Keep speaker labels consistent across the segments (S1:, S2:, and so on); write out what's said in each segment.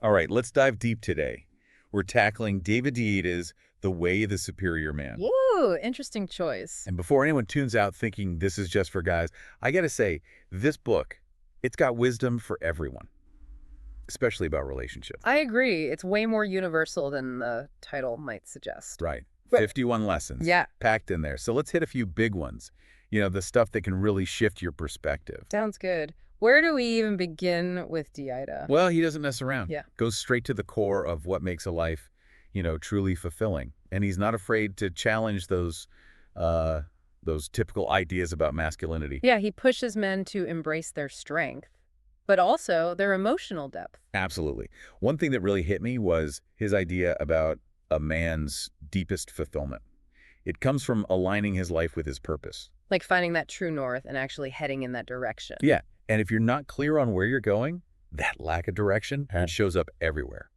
S1: All right, let's dive deep today. We're tackling David Deida's The Way of the Superior Man.
S2: Ooh, interesting choice.
S1: And before anyone tunes out thinking this is just for guys, I gotta say, this book, it's got wisdom for everyone, especially about relationships.
S2: I agree. It's way more universal than the title might suggest.
S1: Right.
S2: But
S1: 51 lessons
S2: yeah,
S1: packed in there. So let's hit a few big ones. The stuff that can really shift your perspective.
S2: sounds good. Where do we even begin with Deida?
S1: Well, he doesn't mess around.
S2: Yeah.
S1: Goes straight to the core of what makes a life, truly fulfilling. And he's not afraid to challenge those typical ideas about masculinity.
S2: Yeah, he pushes men to embrace their strength, but also their emotional depth.
S1: Absolutely. One thing that really hit me was his idea about a man's deepest fulfillment. It comes from aligning his life with his purpose.
S2: Like finding that true north and actually heading in that direction.
S1: Yeah. And if you're not clear on where you're going, that lack of direction shows up everywhere,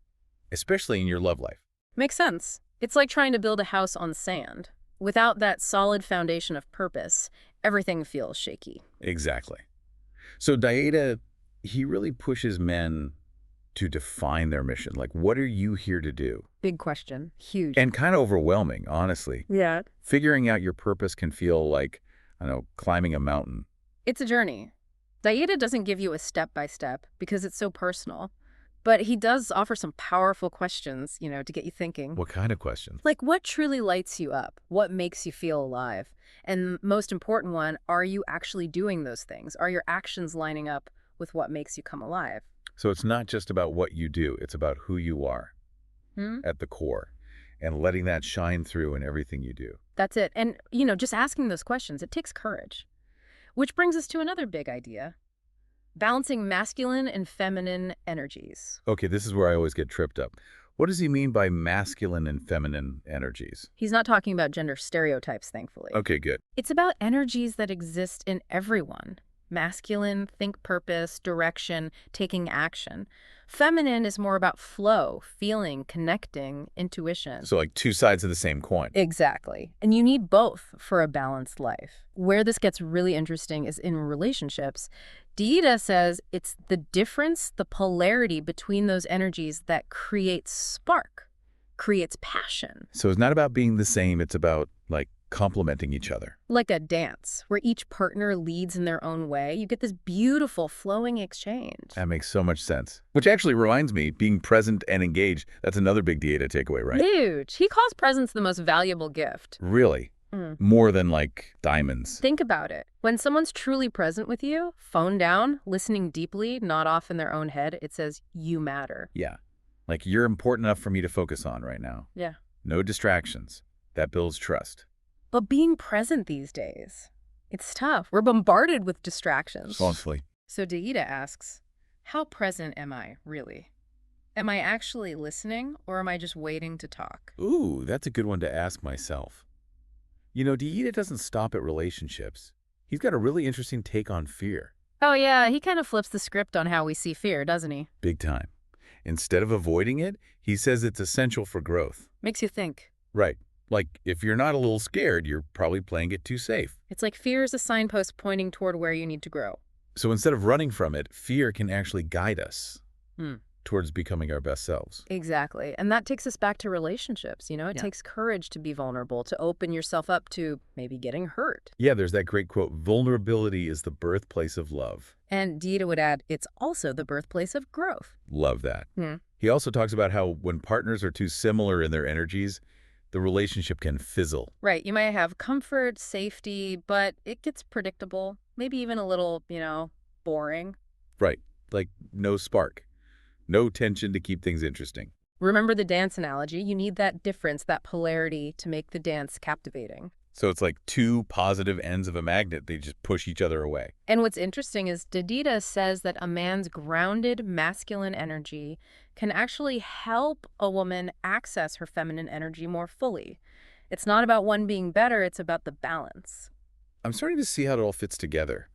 S1: especially in your love life.
S2: Makes sense. It's like trying to build a house on sand. Without that solid foundation of purpose, everything feels shaky.
S1: Exactly. So Deida, he really pushes men to define their mission. Like, what are you here to do?
S2: Big question. Huge.
S1: And kind of overwhelming, honestly.
S2: Yeah.
S1: Figuring out your purpose can feel like, I don't know, climbing a mountain.
S2: It's a journey. Deida doesn't give you a step-by-step because it's so personal, but he does offer some powerful questions, to get you thinking.
S1: What kind of questions?
S2: Like, what truly lights you up? What makes you feel alive? And most important one, are you actually doing those things? Are your actions lining up with what makes you come alive?
S1: So it's not just about what you do, it's about who you are at the core and letting that shine through in everything you do.
S2: That's it. And, just asking those questions, it takes courage. Which brings us to another big idea. Balancing masculine and feminine energies.
S1: Okay, this is where I always get tripped up. What does he mean by masculine and feminine energies?
S2: He's not talking about gender stereotypes, thankfully.
S1: Okay, good.
S2: It's about energies that exist in everyone. Masculine, think purpose, direction, taking action. Feminine is more about flow, feeling, connecting, intuition.
S1: So like two sides of the same coin.
S2: Exactly. And you need both for a balanced life. Where this gets really interesting is in relationships. Deida says it's the difference, the polarity between those energies that creates spark, creates passion.
S1: So it's not about being the same, it's about like complementing each other.
S2: Like a dance, where each partner leads in their own way, you get this beautiful flowing exchange.
S1: That makes so much sense. Which actually reminds me, being present and engaged, that's another big Deida takeaway, right?
S2: Huge. He calls presence the most valuable gift.
S1: Really? More than like diamonds.
S2: Think about it. When someone's truly present with you, phone down, listening deeply, not off in their own head, it says, you matter.
S1: Yeah. Like you're important enough for me to focus on right now.
S2: Yeah.
S1: No distractions. That builds trust.
S2: But being present these days, it's tough. We're bombarded with distractions.
S1: Honestly.
S2: So Deida asks, how present am I, really? Am I actually listening, or am I just waiting to talk?
S1: Ooh, that's a good one to ask myself. Deida doesn't stop at relationships. He's got a really interesting take on fear.
S2: Oh yeah, he kind of flips the script on how we see fear, doesn't he?
S1: Big time. Instead of avoiding it, he says it's essential for growth.
S2: Makes you think.
S1: Right. Like, if you're not a little scared, you're probably playing it too safe.
S2: It's like fear is a signpost pointing toward where you need to grow.
S1: So instead of running from it, fear can actually guide us towards becoming our best selves.
S2: Exactly. And that takes us back to relationships. It takes courage to be vulnerable, to open yourself up to maybe getting hurt.
S1: Yeah, there's that great quote, vulnerability is the birthplace of love.
S2: And Deida would add, it's also the birthplace of growth.
S1: Love that. He also talks about how when partners are too similar in their energies, the relationship can fizzle.
S2: Right. You might have comfort, safety, but it gets predictable, maybe even a little, boring.
S1: Right. Like no spark. No tension to keep things interesting.
S2: Remember the dance analogy? You need that difference, that polarity to make the dance captivating.
S1: So it's like two positive ends of a magnet. They just push each other away.
S2: And what's interesting is Deida says that a man's grounded masculine energy can actually help a woman access her feminine energy more fully. It's not about one being better, it's about the balance.
S1: I'm starting to see how it all fits together.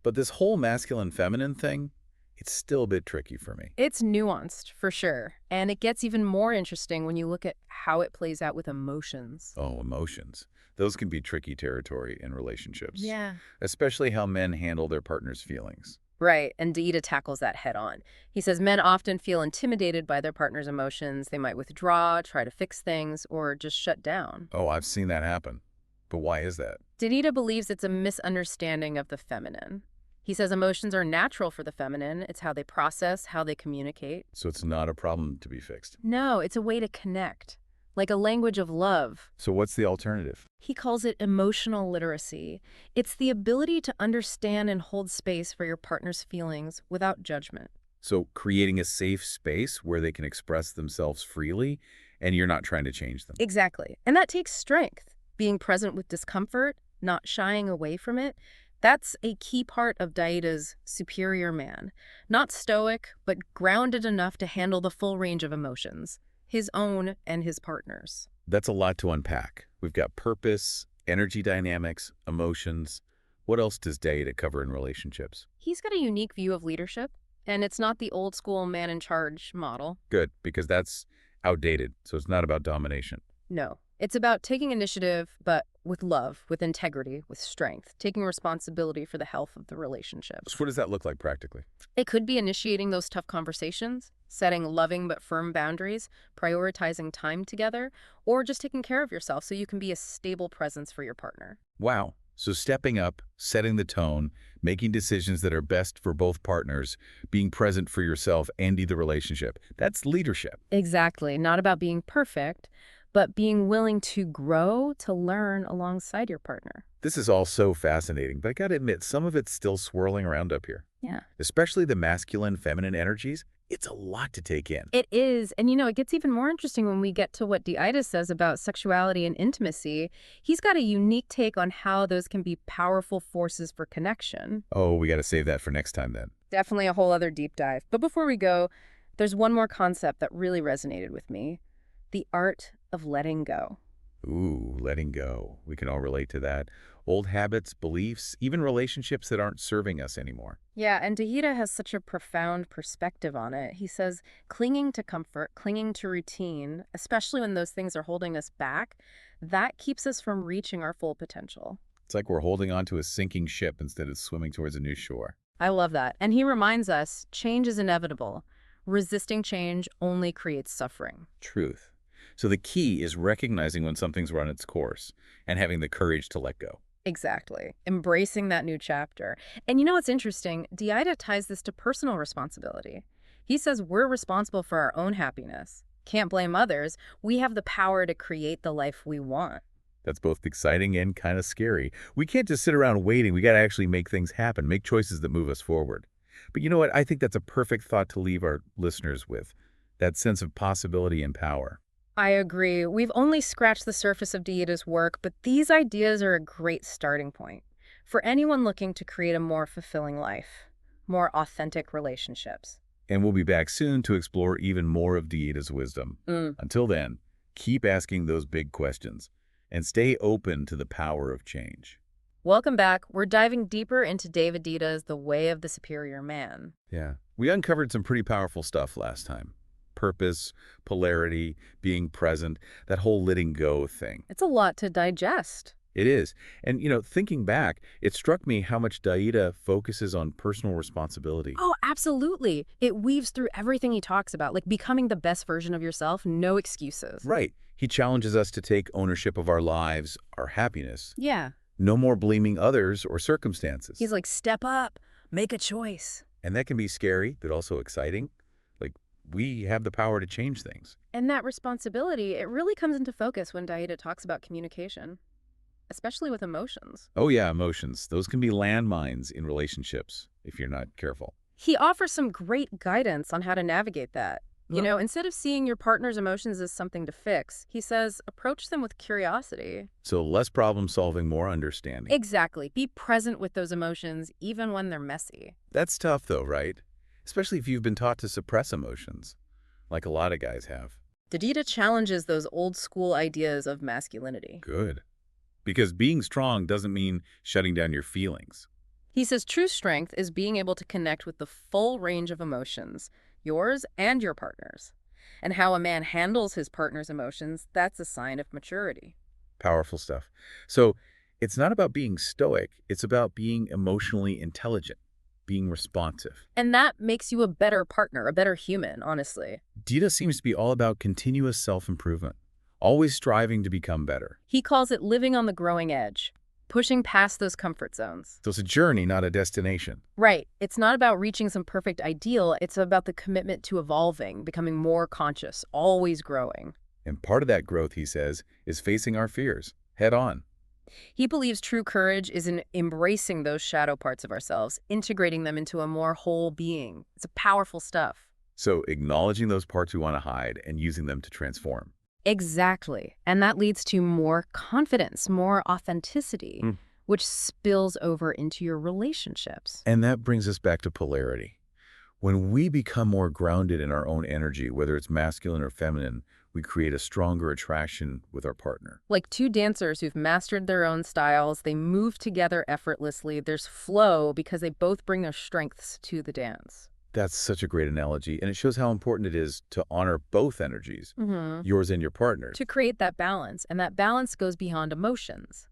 S1: But this whole masculine-feminine thing, it's still a bit tricky for me.
S2: It's nuanced, for sure. And it gets even more interesting when you look at how it plays out with emotions.
S1: Oh, emotions. Those can be tricky territory in relationships.
S2: Yeah.
S1: Especially how men handle their partner's feelings.
S2: Right, and Deida tackles that head on. He says men often feel intimidated by their partner's emotions. They might withdraw, try to fix things, or just shut down.
S1: Oh, I've seen that happen. But why is that?
S2: Deida believes it's a misunderstanding of the feminine. He says emotions are natural for the feminine. It's how they process, how they communicate.
S1: So it's not a problem to be fixed.
S2: No, it's a way to connect, like a language of love.
S1: So what's the alternative?
S2: He calls it emotional literacy. It's the ability to understand and hold space for your partner's feelings without judgment.
S1: So creating a safe space where they can express themselves freely and you're not trying to change them.
S2: Exactly. And that takes strength. Being present with discomfort, not shying away from it, that's a key part of Daida's superior man. Not stoic, but grounded enough to handle the full range of emotions, his own and his partner's.
S1: That's a lot to unpack. We've got purpose, energy dynamics, emotions. What else does Deida cover in relationships?
S2: He's got a unique view of leadership, and it's not the old school man in charge model.
S1: Good, because that's outdated, so it's not about domination.
S2: No. It's about taking initiative, but with love, with integrity, with strength, taking responsibility for the health of the relationship.
S1: So what does that look like practically?
S2: It could be initiating those tough conversations, setting loving but firm boundaries, prioritizing time together, or just taking care of yourself so you can be a stable presence for your partner.
S1: Wow. So stepping up, setting the tone, making decisions that are best for both partners, being present for yourself and the relationship. That's leadership.
S2: Exactly. Not about being perfect, but being willing to grow, to learn alongside your partner.
S1: This is all so fascinating, but I gotta admit, some of it's still swirling around up here.
S2: Yeah.
S1: Especially the masculine, feminine energies. It's a lot to take in.
S2: It is. And it gets even more interesting when we get to what Deida says about sexuality and intimacy. He's got a unique take on how those can be powerful forces for connection.
S1: Oh, we gotta save that for next time then.
S2: Definitely a whole other deep dive. But before we go, there's one more concept that really resonated with me: the art of letting go.
S1: Ooh, letting go. We can all relate to that. Old habits, beliefs, even relationships that aren't serving us anymore.
S2: Yeah, and Deida has such a profound perspective on it. He says clinging to comfort, clinging to routine, especially when those things are holding us back, that keeps us from reaching our full potential.
S1: It's like we're holding on to a sinking ship instead of swimming towards a new shore.
S2: I love that. And he reminds us change is inevitable. Resisting change only creates suffering.
S1: Truth. So the key is recognizing when something's run its course and having the courage to let go.
S2: Exactly. Embracing that new chapter. And what's interesting? Deida ties this to personal responsibility. He says we're responsible for our own happiness. Can't blame others. We have the power to create the life we want.
S1: That's both exciting and kind of scary. We can't just sit around waiting. We got to actually make things happen, make choices that move us forward. But you know what? I think that's a perfect thought to leave our listeners with, that sense of possibility and power.
S2: I agree. We've only scratched the surface of Deida's work, but these ideas are a great starting point for anyone looking to create a more fulfilling life, more authentic relationships.
S1: And we'll be back soon to explore even more of Deida's wisdom. Until then, keep asking those big questions and stay open to the power of change.
S2: Welcome back. We're diving deeper into David Deida's The Way of the Superior Man.
S1: Yeah, we uncovered some pretty powerful stuff last time. Purpose, polarity, being present, that whole letting go thing.
S2: It's a lot to digest.
S1: It is. And, thinking back, it struck me how much Deida focuses on personal responsibility.
S2: Oh, absolutely. It weaves through everything he talks about, like becoming the best version of yourself, no excuses.
S1: Right. He challenges us to take ownership of our lives, our happiness.
S2: Yeah.
S1: No more blaming others or circumstances.
S2: He's like, step up, make a choice.
S1: And that can be scary, but also exciting. Like, we have the power to change things.
S2: And that responsibility, it really comes into focus when Deida talks about communication, especially with emotions.
S1: Oh yeah, emotions. Those can be landmines in relationships if you're not careful.
S2: He offers some great guidance on how to navigate that. Instead of seeing your partner's emotions as something to fix, he says, approach them with curiosity.
S1: So less problem solving, more understanding.
S2: Exactly. Be present with those emotions, even when they're messy.
S1: That's tough though, right? Especially if you've been taught to suppress emotions, like a lot of guys have.
S2: Deida challenges those old school ideas of masculinity.
S1: Good. Because being strong doesn't mean shutting down your feelings.
S2: He says true strength is being able to connect with the full range of emotions, yours and your partner's. And how a man handles his partner's emotions, that's a sign of maturity.
S1: Powerful stuff. So it's not about being stoic, it's about being emotionally intelligent. being responsive.
S2: And that makes you a better partner, a better human, honestly.
S1: Deida seems to be all about continuous self-improvement, always striving to become better.
S2: He calls it living on the growing edge, pushing past those comfort zones.
S1: So it's a journey, not a destination.
S2: Right. It's not about reaching some perfect ideal. It's about the commitment to evolving, becoming more conscious, always growing.
S1: And part of that growth, he says, is facing our fears head on.
S2: He believes true courage is in embracing those shadow parts of ourselves, integrating them into a more whole being. It's a powerful stuff.
S1: So acknowledging those parts we want to hide and using them to transform.
S2: Exactly. And that leads to more confidence, more authenticity, which spills over into your relationships.
S1: And that brings us back to polarity. When we become more grounded in our own energy, whether it's masculine or feminine, we create a stronger attraction with our partner.
S2: Like two dancers who've mastered their own styles, they move together effortlessly. There's flow because they both bring their strengths to the dance.
S1: That's such a great analogy, and it shows how important it is to honor both energies, yours and your partner's.
S2: To create that balance, and that balance goes beyond emotions.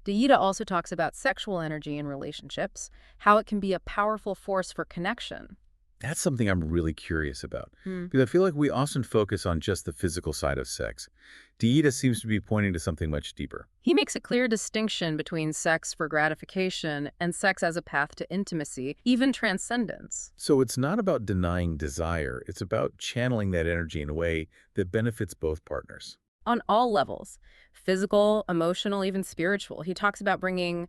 S2: Deida also talks about sexual energy in relationships, how it can be a powerful force for connection.
S1: That's something I'm really curious about, because I feel like we often focus on just the physical side of sex. Deida seems to be pointing to something much deeper.
S2: He makes a clear distinction between sex for gratification and sex as a path to intimacy, even transcendence.
S1: So it's not about denying desire, it's about channeling that energy in a way that benefits both partners.
S2: On all levels, physical, emotional, even spiritual. He talks about bringing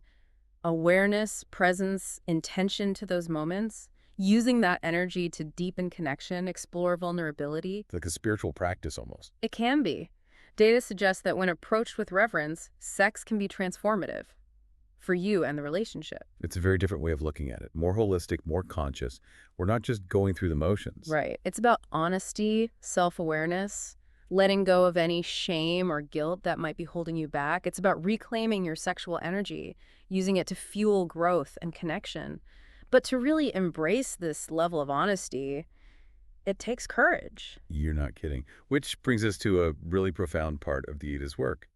S2: awareness, presence, intention to those moments, using that energy to deepen connection, explore vulnerability.
S1: It's like a spiritual practice almost.
S2: It can be. Data suggests that when approached with reverence, sex can be transformative for you and the relationship.
S1: It's a very different way of looking at it. More holistic, more conscious. We're not just going through the motions.
S2: Right. It's about honesty, self-awareness, letting go of any shame or guilt that might be holding you back. It's about reclaiming your sexual energy, using it to fuel growth and connection. But to really embrace this level of honesty, it takes courage.
S1: You're not kidding. Which brings us to a really profound part of Deida's work,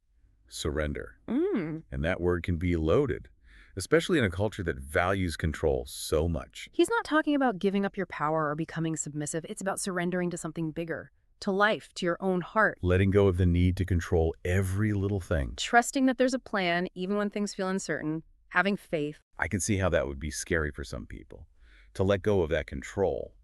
S1: surrender. And that word can be loaded, especially in a culture that values control so much.
S2: He's not talking about giving up your power or becoming submissive. It's about surrendering to something bigger, to life, to your own heart.
S1: Letting go of the need to control every little thing.
S2: Trusting that there's a plan, even when things feel uncertain. Having faith.
S1: I can see how that would be scary for some people, to let go of that control,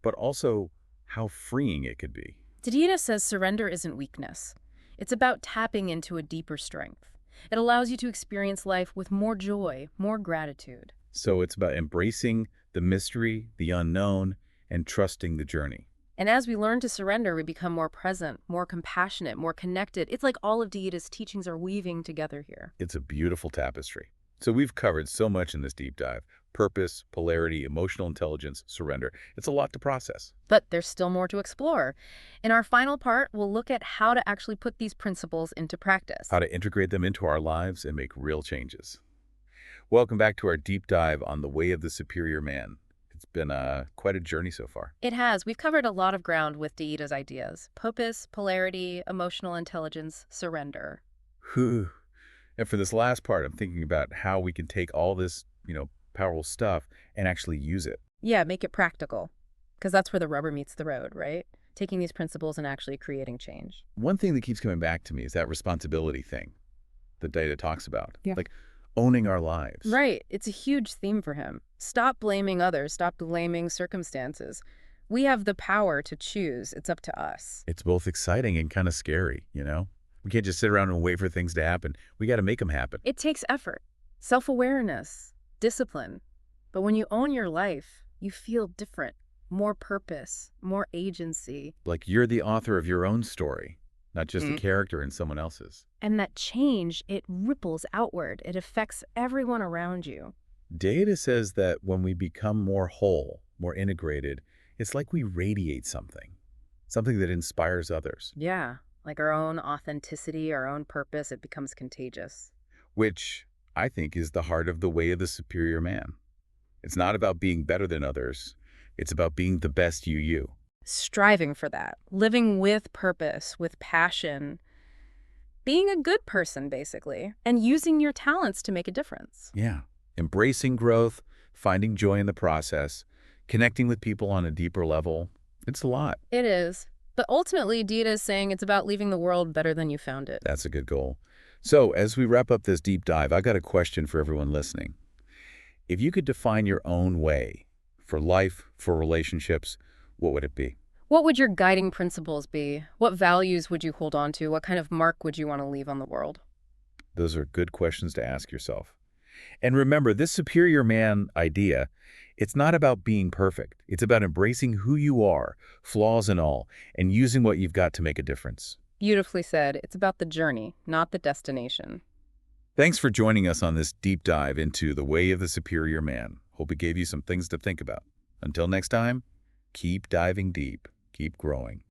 S1: but also how freeing it could be.
S2: Deida says surrender isn't weakness. It's about tapping into a deeper strength. It allows you to experience life with more joy, more gratitude.
S1: So it's about embracing the mystery, the unknown, and trusting the journey.
S2: And as we learn to surrender, we become more present, more compassionate, more connected. It's like all of Deida's teachings are weaving together here.
S1: It's a beautiful tapestry. So we've covered so much in this deep dive. Purpose, polarity, emotional intelligence, surrender. It's a lot to process.
S2: But there's still more to explore. In our final part, we'll look at how to actually put these principles into practice.
S1: How to integrate them into our lives and make real changes. Welcome back to our deep dive on the way of the superior man. It's been quite a journey so far.
S2: It has. We've covered a lot of ground with Deida's ideas. Purpose, polarity, emotional intelligence, surrender.
S1: Whew. And for this last part, I'm thinking about how we can take all this, powerful stuff and actually use it.
S2: Yeah, make it practical. Because that's where the rubber meets the road, right? Taking these principles and actually creating change.
S1: One thing that keeps coming back to me is that responsibility thing that Deida talks about.
S2: Yeah.
S1: Like owning our lives.
S2: Right. It's a huge theme for him. Stop blaming others. Stop blaming circumstances. We have the power to choose. It's up to us.
S1: It's both exciting and kind of scary, We can't just sit around and wait for things to happen. We got to make them happen.
S2: It takes effort, self-awareness, discipline. But when you own your life, you feel different, more purpose, more agency.
S1: Like you're the author of your own story, not just a character in someone else's.
S2: And that change, it ripples outward. It affects everyone around you.
S1: Deida says that when we become more whole, more integrated, it's like we radiate something that inspires others.
S2: Yeah. Like our own authenticity, our own purpose, it becomes contagious.
S1: Which I think is the heart of the way of the superior man. It's not about being better than others. It's about being the best you.
S2: Striving for that. Living with purpose, with passion. Being a good person, basically. And using your talents to make a difference.
S1: Yeah. Embracing growth, finding joy in the process, connecting with people on a deeper level. It's a lot.
S2: It is. But ultimately, Deida is saying it's about leaving the world better than you found it.
S1: That's a good goal. So, as we wrap up this deep dive, I got a question for everyone listening. If you could define your own way for life, for relationships, what would it be?
S2: What would your guiding principles be? What values would you hold on to? What kind of mark would you want to leave on the world?
S1: Those are good questions to ask yourself. And remember, this superior man idea, it's not about being perfect. It's about embracing who you are, flaws and all, and using what you've got to make a difference.
S2: Beautifully said. It's about the journey, not the destination.
S1: Thanks for joining us on this deep dive into the way of the superior man. Hope it gave you some things to think about. Until next time, keep diving deep, keep growing.